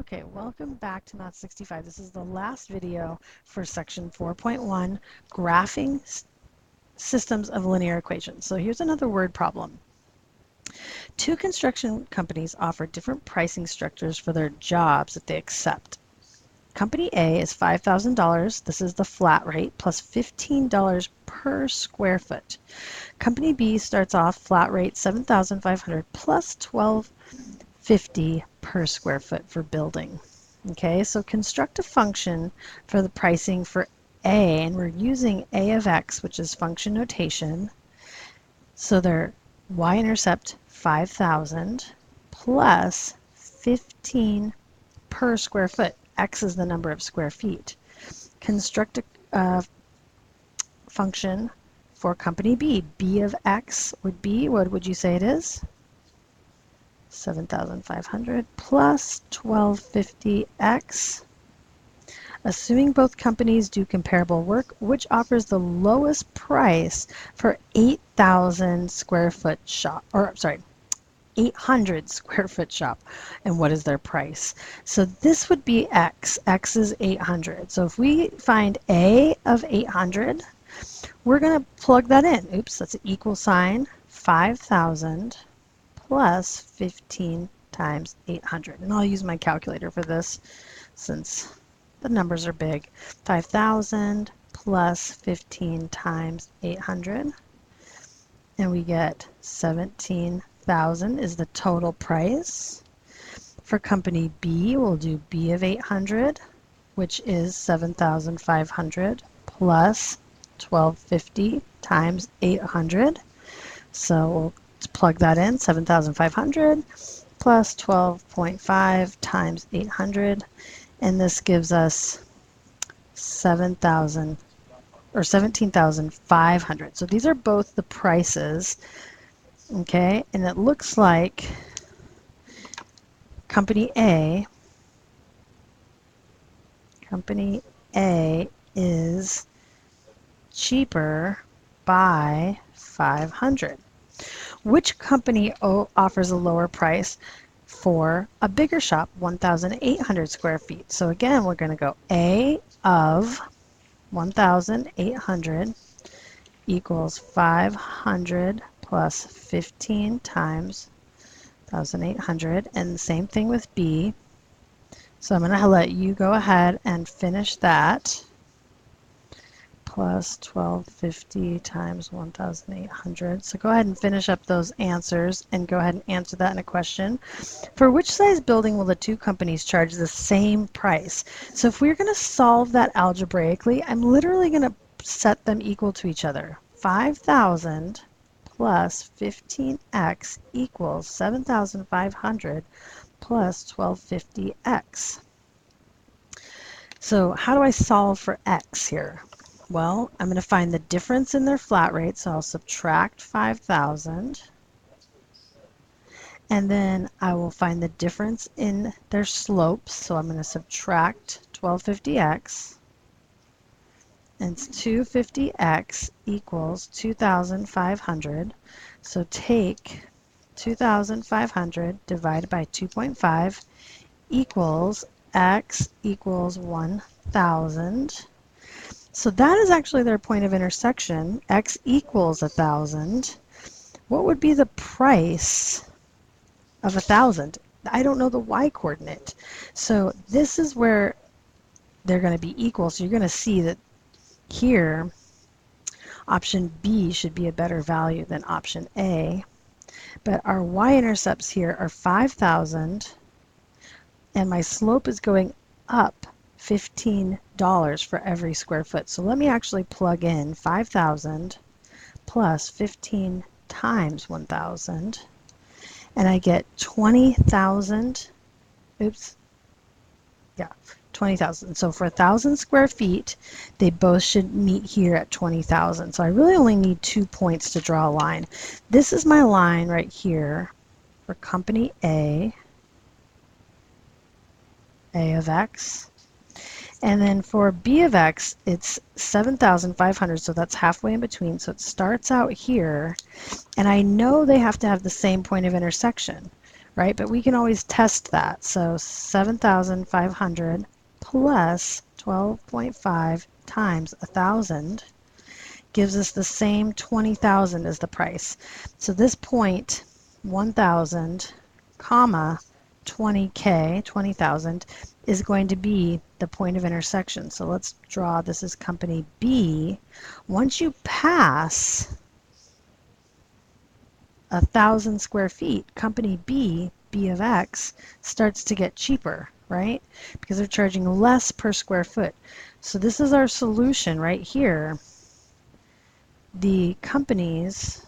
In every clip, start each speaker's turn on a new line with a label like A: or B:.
A: Okay, welcome back to Math 65. This is the last video for section 4.1, graphing systems of linear equations. So here's another word problem. Two construction companies offer different pricing structures for their jobs that they accept. Company A is $5,000, this is the flat rate, plus $15 per square foot. Company B starts off flat rate $7,500 plus $1,250 per square foot for building. Okay, so construct a function for the pricing for A, and we're using A of x, which is function notation. So their y-intercept 5,000 plus 15 per square foot. X is the number of square feet. Construct a function for company B. B of x would be, what would you say it is? 7,500 plus 1,250x. Assuming both companies do comparable work, which offers the lowest price for 8,000 square foot shop, or sorry, 800 square foot shop, and what is their price? So this would be x. X is 800. So if we find A of 800, we're going to plug that in. Oops, that's an equal sign, 5,000 plus 15 times 800. And I'll use my calculator for this since the numbers are big. 5,000 plus 15 times 800. And we get 17,000 is the total price. For company B, we'll do B of 800, which is 7,500 plus 1,250 times 800. So we'll plug that in, 7,500 plus 12.5 times 800, and this gives us 7,000 or 17,500. So these are both the prices, okay? And it looks like company A is cheaper by 500. Which company offers a lower price for a bigger shop, 1,800 square feet? So again, we're going to go A of 1,800 equals 500 plus 15 times 1,800, and the same thing with B. So I'm going to let you go ahead and finish that. Plus 1,250 times 1,800. So go ahead and finish up those answers and go ahead and answer that in a question. For which size building will the two companies charge the same price? So if we're going to solve that algebraically, I'm literally going to set them equal to each other. 5,000 plus 15x equals 7,500 plus 1,250x. So how do I solve for x here? Well, I'm going to find the difference in their flat rate, so I'll subtract 5,000. And then I will find the difference in their slopes, so I'm going to subtract 1,250x. And 250x equals 2,500. So take 2,500 divided by 2.5 equals x equals 1,000. So that is actually their point of intersection. X equals 1,000. What would be the price of 1,000? I don't know the y coordinate. So this is where they're going to be equal. So you're going to see that here option B should be a better value than option A. But our y-intercepts here are 5,000, and my slope is going up $15 for every square foot. So let me actually plug in 5,000 plus 15 times 1,000, and I get 20,000. Oops. Yeah, 20,000. So for 1,000 square feet, they both should meet here at 20,000. So I really only need 2 points to draw a line. This is my line right here for company A of x. And then for B of x, it's 7,500, so that's halfway in between. So it starts out here, and I know they have to have the same point of intersection, right? But we can always test that. So 7,500 plus 12.5 times 1,000 gives us the same 20,000 as the price. So this point, 1,000, comma, 20K, 20,000, is going to be the point of intersection. So let's draw, this is company B. Once you pass 1,000 square feet, company B, B of X, starts to get cheaper, right? Because they're charging less per square foot. So this is our solution right here. The companies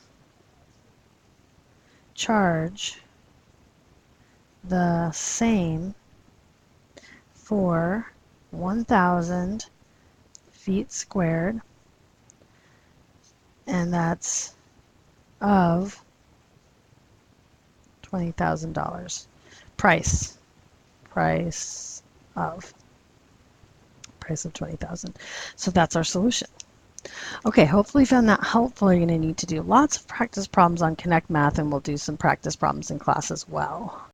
A: charge the same for 1,000 feet squared, and that's of $20,000. Price of 20,000. So that's our solution. Okay, hopefully you found that helpful. You're going to need to do lots of practice problems on Connect Math, and we'll do some practice problems in class as well.